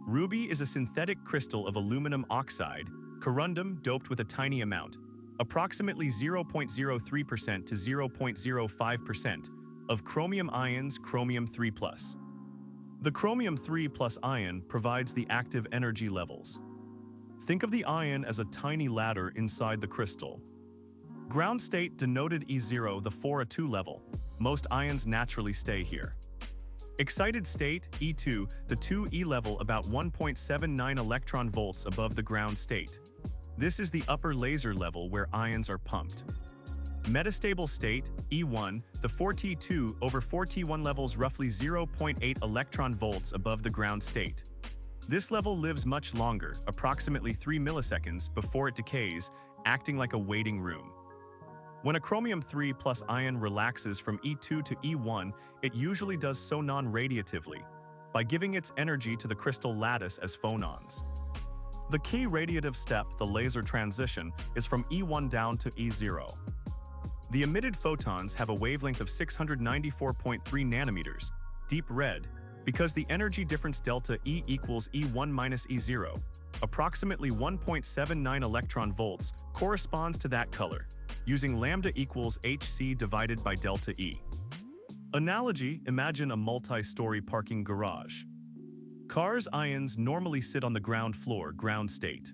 Ruby is a synthetic crystal of aluminum oxide, corundum doped with a tiny amount, approximately 0.03% to 0.05%, of chromium ions chromium 3+. The chromium 3+ ion provides the active energy levels. Think of the ion as a tiny ladder inside the crystal. Ground state denoted E0, the 4A2 level. Most ions naturally stay here. Excited state, E2, the 2E level about 1.79 electron volts above the ground state. This is the upper laser level where ions are pumped. Metastable state, E1, the 4T2 over 4T1 levels roughly 0.8 electron volts above the ground state. This level lives much longer, approximately 3 milliseconds, before it decays, acting like a waiting room. When a chromium 3+ ion relaxes from E2 to E1, it usually does so non-radiatively, by giving its energy to the crystal lattice as phonons. The key radiative step, the laser transition, is from E1 down to E0. The emitted photons have a wavelength of 694.3 nanometers, deep red, because the energy difference delta E equals E1 minus E0, approximately 1.79 electron volts, corresponds to that color, using lambda equals Hc divided by delta E. Analogy, imagine a multi-story parking garage. Cars' ions normally sit on the ground floor, ground state.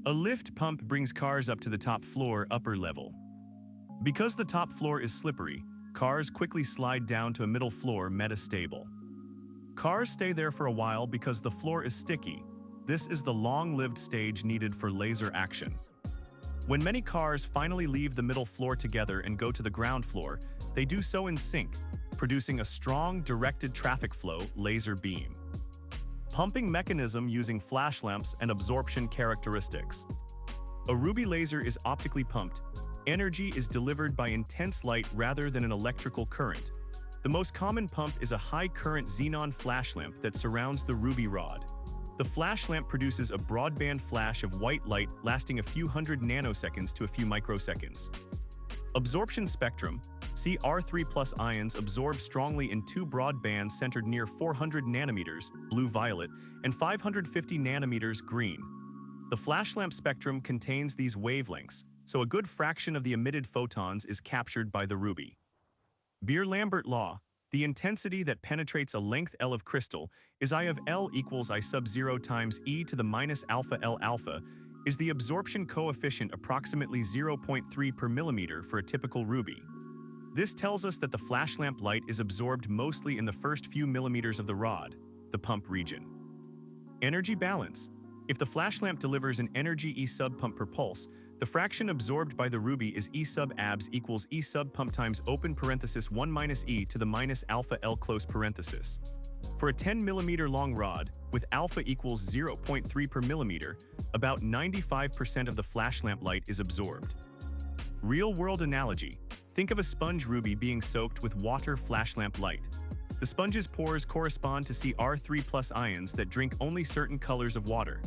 A lift pump brings cars up to the top floor, upper level. Because the top floor is slippery, cars quickly slide down to a middle floor, metastable. Cars stay there for a while because the floor is sticky. This is the long-lived stage needed for laser action. When many cars finally leave the middle floor together and go to the ground floor, they do so in sync, producing a strong, directed traffic flow, laser beam. Pumping mechanism using flash lamps and absorption characteristics. A ruby laser is optically pumped. Energy is delivered by intense light rather than an electrical current. The most common pump is a high-current xenon flash lamp that surrounds the ruby rod. The flash lamp produces a broadband flash of white light lasting a few hundred nanoseconds to a few microseconds. Absorption spectrum. See R3+ ions absorb strongly in two broad bands centered near 400 nanometers, blue-violet, and 550 nanometers, green. The flash lamp spectrum contains these wavelengths, so a good fraction of the emitted photons is captured by the ruby. Beer-Lambert law. The intensity that penetrates a length L of crystal is I of L equals I sub 0 times e to the minus alpha L alpha, is the absorption coefficient approximately 0.3 per millimeter for a typical ruby. This tells us that the flash lamp light is absorbed mostly in the first few millimeters of the rod, the pump region. Energy balance. If the flash lamp delivers an energy E sub pump per pulse, the fraction absorbed by the ruby is E sub abs equals E sub pump times open parenthesis 1 minus e to the minus alpha L close parenthesis. For a 10 millimeter long rod, with alpha equals 0.3 per millimeter, about 95% of the flash lamp light is absorbed. Real-world analogy. Think of a sponge ruby being soaked with water flash lamp light. The sponge's pores correspond to Cr3+ ions that drink only certain colors of water.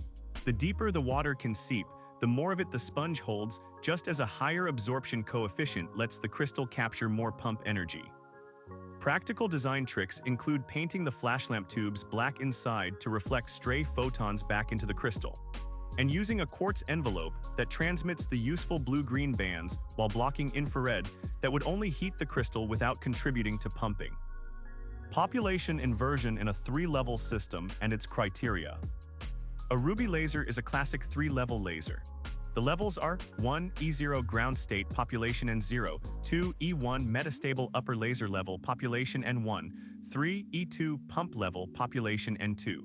The deeper the water can seep, the more of it the sponge holds, just as a higher absorption coefficient lets the crystal capture more pump energy. Practical design tricks include painting the flash lamp tubes black inside to reflect stray photons back into the crystal, and using a quartz envelope that transmits the useful blue-green bands while blocking infrared that would only heat the crystal without contributing to pumping. Population inversion in a 3-level system and its criteria. A ruby laser is a classic 3-level laser. The levels are 1. E0 ground state population N0, 2. E1 metastable upper laser level population N1, 3. E2 pump level population N2.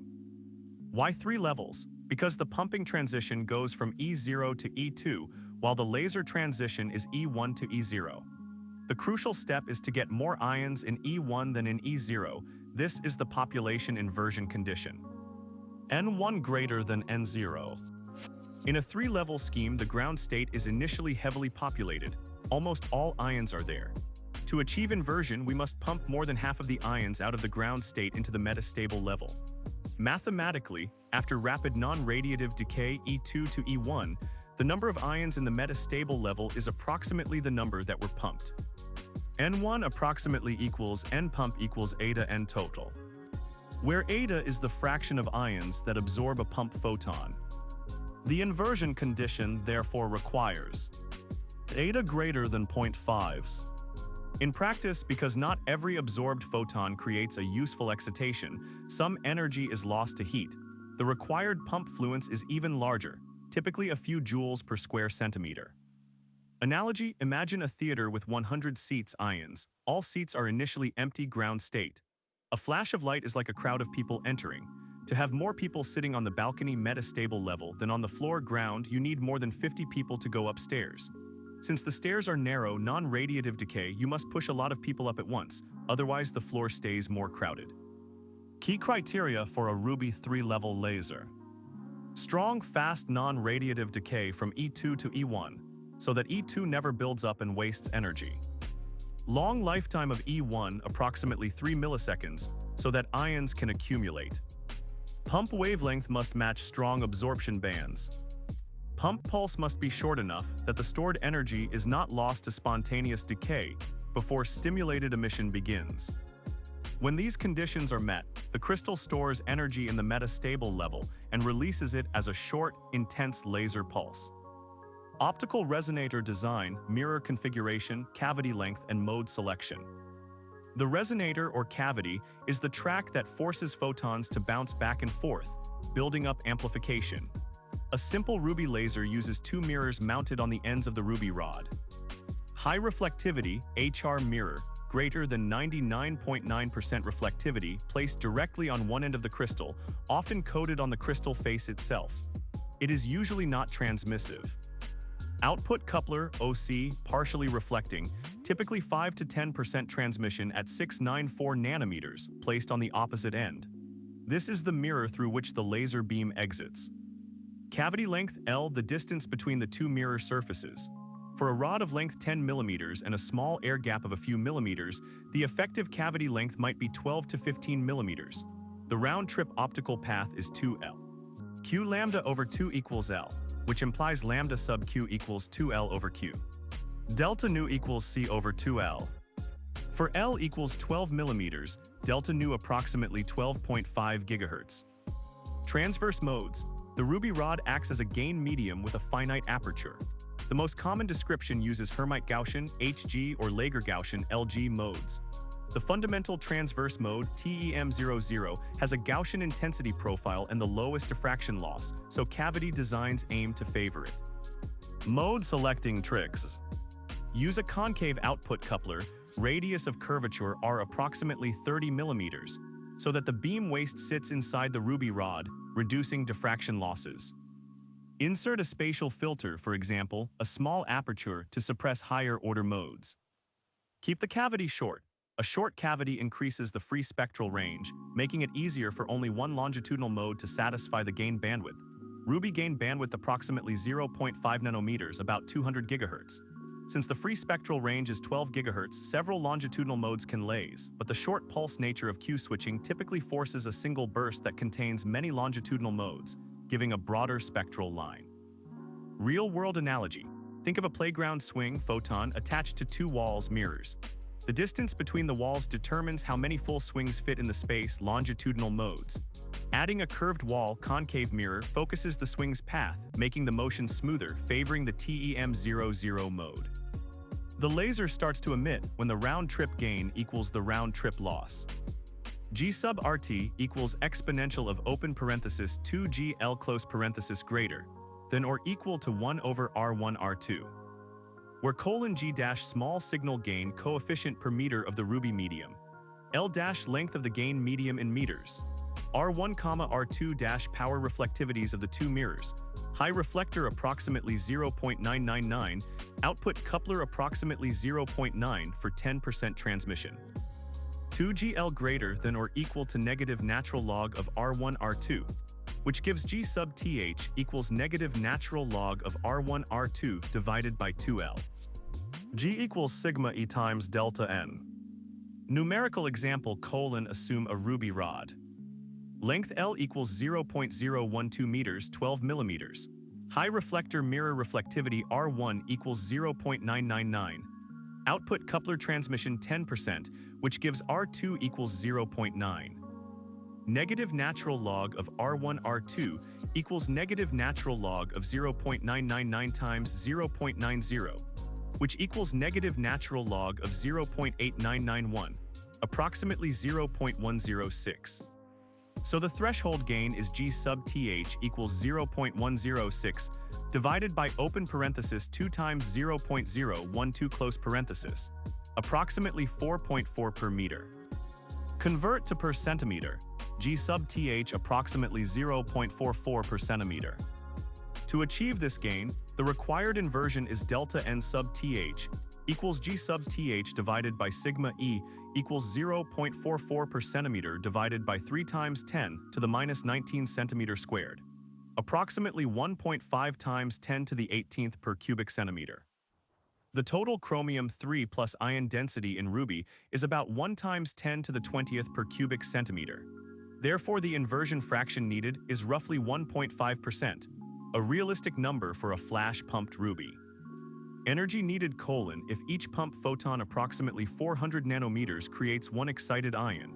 Why 3 levels? Because the pumping transition goes from E0 to E2, while the laser transition is E1 to E0. The crucial step is to get more ions in E1 than in E0. This is the population inversion condition. N1 greater than N0. In a 3-level scheme, the ground state is initially heavily populated. Almost all ions are there. To achieve inversion, we must pump more than half of the ions out of the ground state into the metastable level. Mathematically, after rapid non-radiative decay E2 to E1, the number of ions in the metastable level is approximately the number that were pumped. N1 approximately equals N pump equals A to N total. where eta is the fraction of ions that absorb a pump photon. The inversion condition therefore requires eta greater than 0.5s. In practice, because not every absorbed photon creates a useful excitation, some energy is lost to heat. The required pump fluence is even larger, typically a few joules per square centimeter. Analogy: imagine a theater with 100 seats ions. All seats are initially empty ground state. A flash of light is like a crowd of people entering. To have more people sitting on the balcony metastable level than on the floor ground, you need more than 50 people to go upstairs. Since the stairs are narrow, non-radiative decay, you must push a lot of people up at once, otherwise the floor stays more crowded. Key criteria for a Ruby 3-level laser. Strong, fast non-radiative decay from E2 to E1, so that E2 never builds up and wastes energy. Long lifetime of E1, approximately 3 milliseconds, so that ions can accumulate. Pump wavelength must match strong absorption bands. Pump pulse must be short enough that the stored energy is not lost to spontaneous decay before stimulated emission begins. When these conditions are met, the crystal stores energy in the metastable level and releases it as a short, intense laser pulse. Optical resonator design, mirror configuration, cavity length, and mode selection. The resonator or cavity is the track that forces photons to bounce back and forth, building up amplification. A simple Ruby laser uses two mirrors mounted on the ends of the Ruby rod. High reflectivity, HR mirror, greater than 99.9% reflectivity, placed directly on one end of the crystal, often coated on the crystal face itself. It is usually not transmissive. Output coupler, OC, partially reflecting, typically 5 to 10% transmission at 694 nanometers, placed on the opposite end. This is the mirror through which the laser beam exits. Cavity length L, the distance between the two mirror surfaces. For a rod of length 10 millimeters and a small air gap of a few millimeters, the effective cavity length might be 12 to 15 millimeters. The round-trip optical path is 2L. Q lambda over 2 equals L, which implies lambda sub Q equals 2L over Q. Delta nu equals C over 2L. For L equals 12 millimeters, delta nu approximately 12.5 gigahertz. Transverse modes. The Ruby rod acts as a gain medium with a finite aperture. The most common description uses Hermite-Gaussian, HG, or Lager-Gaussian, LG modes. The fundamental transverse mode, TEM00, has a Gaussian intensity profile and the lowest diffraction loss, so cavity designs aim to favor it. Mode selecting tricks. Use a concave output coupler, radius of curvature R approximately 30 millimeters, so that the beam waist sits inside the Ruby rod, reducing diffraction losses. Insert a spatial filter, for example, a small aperture to suppress higher-order modes. Keep the cavity short. A short cavity increases the free spectral range, making it easier for only one longitudinal mode to satisfy the gain bandwidth. Ruby gain bandwidth approximately 0.5 nanometers, about 200 gigahertz. Since the free spectral range is 12 GHz, several longitudinal modes can laze, but the short pulse nature of Q switching typically forces a single burst that contains many longitudinal modes, giving a broader spectral line. Real-world analogy. Think of a playground swing photon attached to two walls mirrors. The distance between the walls determines how many full swings fit in the space longitudinal modes. Adding a curved wall concave mirror focuses the swing's path, making the motion smoother, favoring the TEM00 mode. The laser starts to emit when the round-trip gain equals the round-trip loss. G sub RT equals exponential of open parenthesis 2G L close parenthesis greater than or equal to 1 over R1 R2, where G dash small signal gain coefficient per meter of the Ruby medium, L dash length of the gain medium in meters, R1, R2 dash power reflectivities of the two mirrors, high reflector approximately 0.999, output coupler approximately 0.9 for 10% transmission. 2GL greater than or equal to negative natural log of R1 R2, which gives G sub TH equals negative natural log of R1 R2 divided by 2L. G equals sigma E times delta N. Numerical example: assume a Ruby rod. Length L equals 0.012 meters, 12 millimeters. High reflector mirror reflectivity R1 equals 0.999. Output coupler transmission 10%, which gives R2 equals 0.9. Negative natural log of R1 R2 equals negative natural log of 0.999 times 0.90, which equals negative natural log of 0.8991, approximately 0.106. So the threshold gain is G sub th equals 0.106 divided by open parenthesis 2 times 0.012 close parenthesis, approximately 4.4 per meter. Convert to per centimeter, G sub th approximately 0.44 per centimeter. To achieve this gain, the required inversion is delta n sub th equals G sub th divided by sigma e equals 0.44 per centimeter divided by 3 times 10 to the minus 19 centimeter squared, approximately 1.5 times 10 to the 18th per cubic centimeter. The total chromium-3 plus ion density in ruby is about 1 times 10 to the 20th per cubic centimeter. Therefore, the inversion fraction needed is roughly 1.5%, a realistic number for a flash-pumped ruby. Energy needed: if each pump photon approximately 400 nanometers creates one excited ion.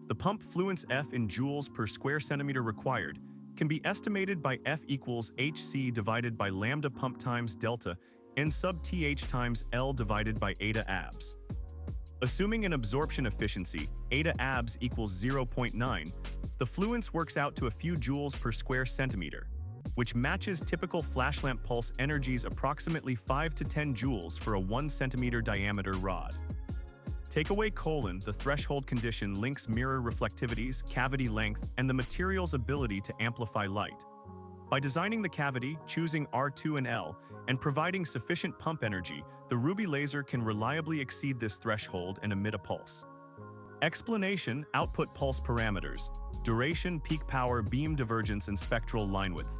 The pump fluence F in joules per square centimeter required can be estimated by F equals Hc divided by lambda pump times delta n sub th times L divided by eta abs. Assuming an absorption efficiency, eta abs equals 0.9, the fluence works out to a few joules per square centimeter, which matches typical flash lamp pulse energies approximately 5 to 10 joules for a 1 centimeter diameter rod. Take away the threshold condition links mirror reflectivities, cavity length, and the material's ability to amplify light. By designing the cavity, choosing R2 and L, and providing sufficient pump energy, the ruby laser can reliably exceed this threshold and emit a pulse. Explanation: output pulse parameters, duration, peak power, beam divergence, and spectral line width.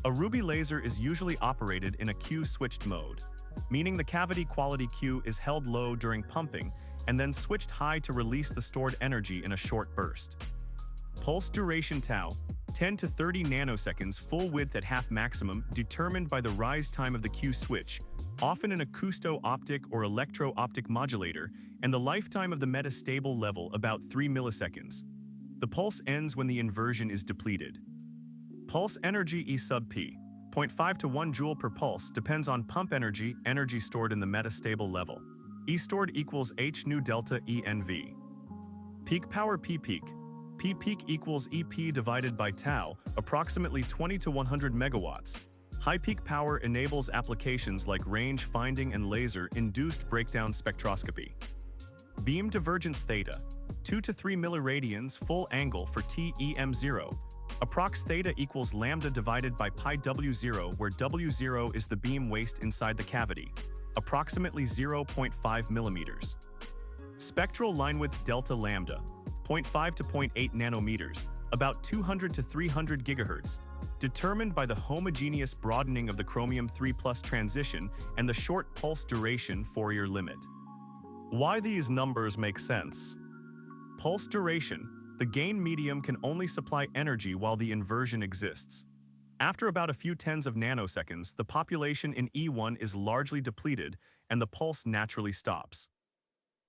A ruby laser is usually operated in a Q-switched mode, meaning the cavity quality Q is held low during pumping and then switched high to release the stored energy in a short burst. Pulse duration tau, 10 to 30 nanoseconds, full width at half maximum, determined by the rise time of the Q switch, often an acousto-optic or electro-optic modulator, and the lifetime of the metastable level about 3 milliseconds. The pulse ends when the inversion is depleted. Pulse energy E sub p, 0.5 to 1 joule per pulse, depends on pump energy, energy stored in the metastable level. E stored equals H nu delta ENV. Peak power P peak. P peak equals EP divided by tau, approximately 20 to 100 megawatts. High peak power enables applications like range finding and laser-induced breakdown spectroscopy. Beam divergence theta, 2 to 3 milliradians, full angle for TEM0. Approx theta equals lambda divided by pi W0, where W0 is the beam waste inside the cavity, approximately 0.5 millimeters. Spectral line width delta lambda, 0.5 to 0.8 nanometers, about 200 to 300 gigahertz, determined by the homogeneous broadening of the chromium-3+ transition and the short pulse duration Fourier limit. Why these numbers make sense? Pulse duration. The gain medium can only supply energy while the inversion exists. After about a few tens of nanoseconds, the population in E1 is largely depleted and the pulse naturally stops.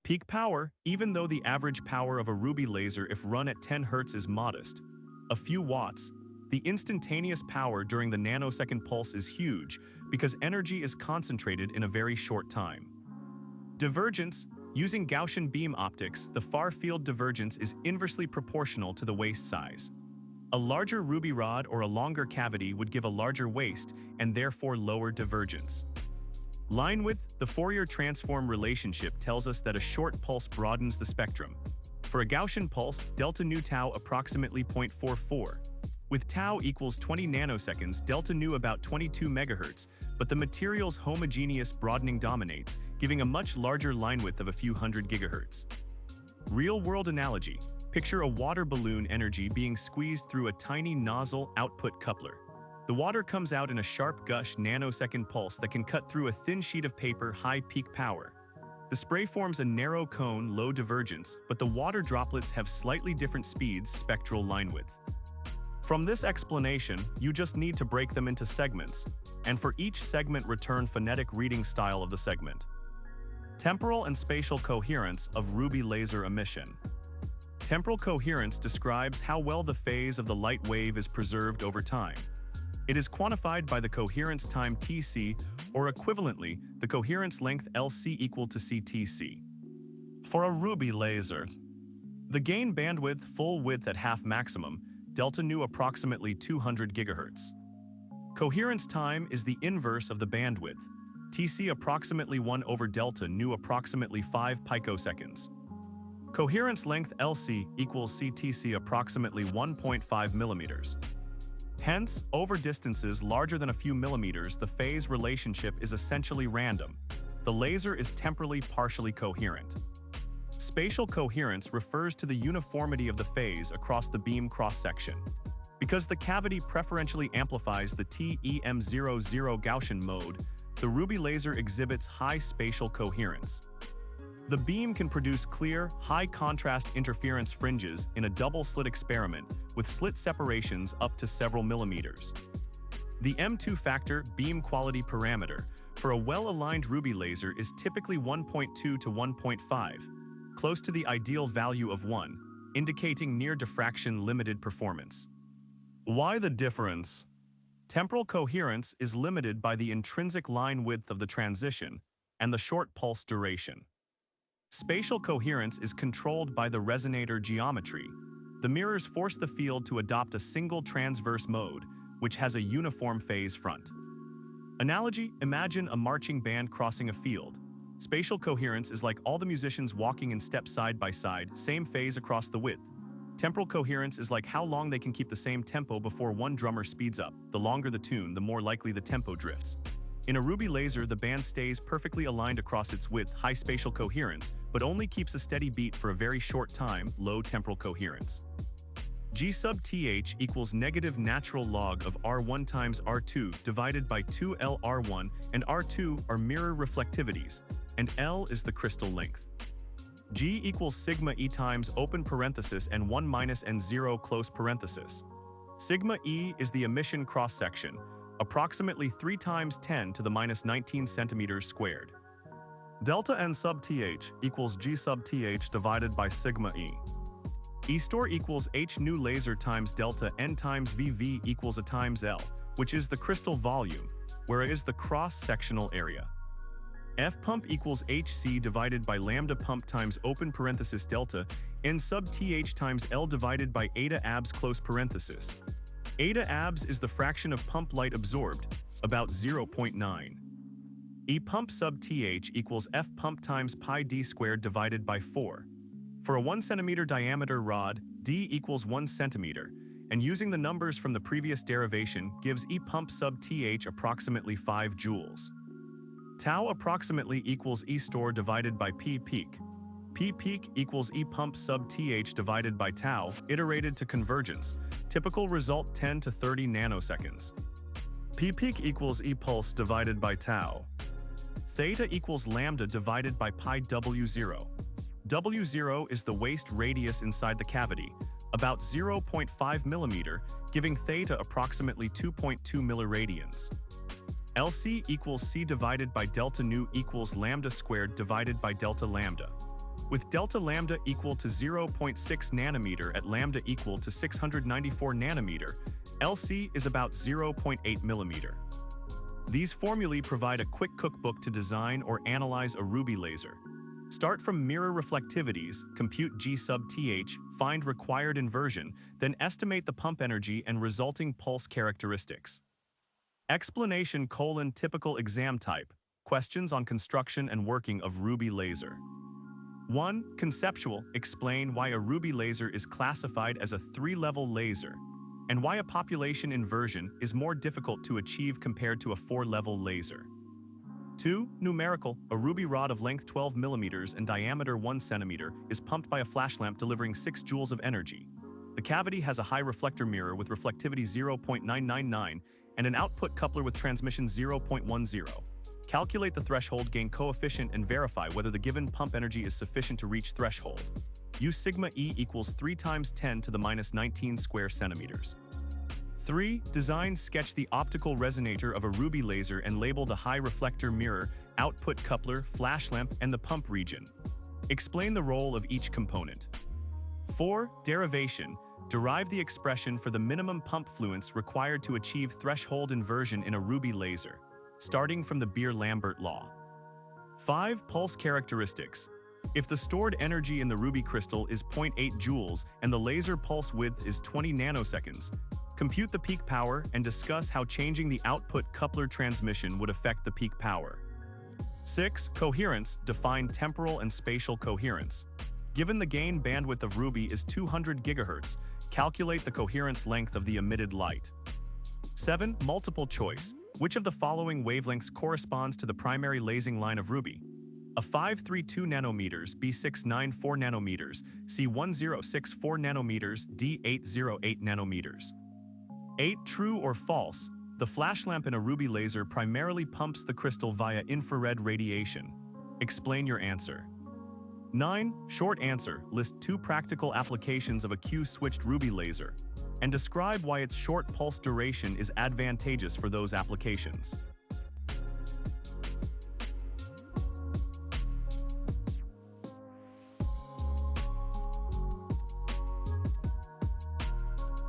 Peak power, even though the average power of a ruby laser if run at 10 Hz is modest, a few watts, the instantaneous power during the nanosecond pulse is huge because energy is concentrated in a very short time. Divergence. Using Gaussian beam optics, the far-field divergence is inversely proportional to the waist size. A larger ruby rod or a longer cavity would give a larger waist and therefore lower divergence. Line width. The Fourier transform relationship tells us that a short pulse broadens the spectrum. For a Gaussian pulse, delta nu tau approximately 0.44. With tau equals 20 nanoseconds, delta nu about 22 megahertz, but the material's homogeneous broadening dominates, giving a much larger line width of a few hundred gigahertz. Real-world analogy. Picture a water balloon energy being squeezed through a tiny nozzle output coupler. The water comes out in a sharp gush nanosecond pulse that can cut through a thin sheet of paper, high peak power. The spray forms a narrow cone, low divergence, but the water droplets have slightly different speeds, spectral line width. From this explanation, you just need to break them into segments, and for each segment return phonetic reading style of the segment. Temporal and spatial coherence of ruby laser emission. Temporal coherence describes how well the phase of the light wave is preserved over time. It is quantified by the coherence time Tc, or equivalently, the coherence length Lc equal to Ctc. For a ruby laser, the gain bandwidth full width at half maximum, delta nu approximately 200 GHz. Coherence time is the inverse of the bandwidth, Tc approximately 1 over delta nu approximately 5 picoseconds. Coherence length Lc equals Ctc approximately 1.5 millimeters. Hence, over distances larger than a few millimeters, the phase relationship is essentially random. The laser is temporally partially coherent. Spatial coherence refers to the uniformity of the phase across the beam cross-section. Because the cavity preferentially amplifies the TEM00 Gaussian mode, the ruby laser exhibits high spatial coherence. The beam can produce clear, high-contrast interference fringes in a double-slit experiment with slit separations up to several millimeters. The M2 factor beam quality parameter for a well-aligned ruby laser is typically 1.2 to 1.5, close to the ideal value of 1, indicating near diffraction limited performance. Why the difference? Temporal coherence is limited by the intrinsic line width of the transition and the short pulse duration. Spatial coherence is controlled by the resonator geometry. The mirrors force the field to adopt a single transverse mode, which has a uniform phase front. Analogy: imagine a marching band crossing a field. Spatial coherence is like all the musicians walking in step side by side, same phase across the width. Temporal coherence is like how long they can keep the same tempo before one drummer speeds up. The longer the tune, the more likely the tempo drifts. In a ruby laser, the band stays perfectly aligned across its width, high spatial coherence, but only keeps a steady beat for a very short time, low temporal coherence. G sub th equals negative natural log of R1 times R2 divided by 2L R1, and R2 are mirror reflectivities, and L is the crystal length. G equals sigma E times open parenthesis and 1 minus N0 close parenthesis. Sigma E is the emission cross-section, approximately 3 times 10 to the minus 19 centimeters squared. Delta N sub th equals G sub th divided by sigma E. E store equals H nu laser times delta N times VV equals A times L, which is the crystal volume, where A is the cross-sectional area. F pump equals HC divided by lambda pump times open parenthesis delta N sub th times L divided by eta abs close parenthesis. Eta abs is the fraction of pump light absorbed, about 0.9. E pump sub th equals F pump times pi d squared divided by 4. For a 1 centimeter diameter rod, d equals 1 centimeter, and using the numbers from the previous derivation gives E pump sub th approximately 5 joules. Tau approximately equals E store divided by P peak. P peak equals E pump sub th divided by tau, iterated to convergence. Typical result 10 to 30 nanoseconds. P peak equals E pulse divided by tau. Theta equals lambda divided by pi W0. W0 is the waist radius inside the cavity, about 0.5 millimeter, giving theta approximately 2.2 milliradians. LC equals C divided by delta nu equals lambda squared divided by delta lambda. With delta lambda equal to 0.6 nanometer at lambda equal to 694 nanometer, LC is about 0.8 millimeter. These formulae provide a quick cookbook to design or analyze a ruby laser. Start from mirror reflectivities, compute G sub th, find required inversion, then estimate the pump energy and resulting pulse characteristics. Explanation: typical exam type. Questions on construction and working of ruby laser. 1. Conceptual. Explain why a ruby laser is classified as a 3-level laser, and why a population inversion is more difficult to achieve compared to a 4-level laser. 2. Numerical. A ruby rod of length 12 millimeters and diameter 1 centimeter is pumped by a flash lamp delivering 6 joules of energy. The cavity has a high reflector mirror with reflectivity 0.999 and an output coupler with transmission 0.10. Calculate the threshold gain coefficient and verify whether the given pump energy is sufficient to reach threshold. Use sigma E equals 3 times 10 to the minus 19 square centimeters. 3. Design sketch the optical resonator of a ruby laser and label the high reflector mirror, output coupler, flash lamp, and the pump region. Explain the role of each component. 4. Derivation. Derive the expression for the minimum pump fluence required to achieve threshold inversion in a ruby laser, starting from the Beer-Lambert law. 5. Pulse characteristics. If the stored energy in the ruby crystal is 0.8 joules and the laser pulse width is 20 nanoseconds, compute the peak power and discuss how changing the output coupler transmission would affect the peak power. 6. Coherence. Define temporal and spatial coherence. Given the gain bandwidth of ruby is 200 GHz, calculate the coherence length of the emitted light. 7. Multiple choice. Which of the following wavelengths corresponds to the primary lasing line of ruby? A532 nanometers, B694 nanometers, C1064 nanometers, D808 nanometers. 8. True or false? The flash lamp in a ruby laser primarily pumps the crystal via infrared radiation. Explain your answer. 9. Short answer. List 2 practical applications of a Q-switched ruby laser and describe why its short pulse duration is advantageous for those applications.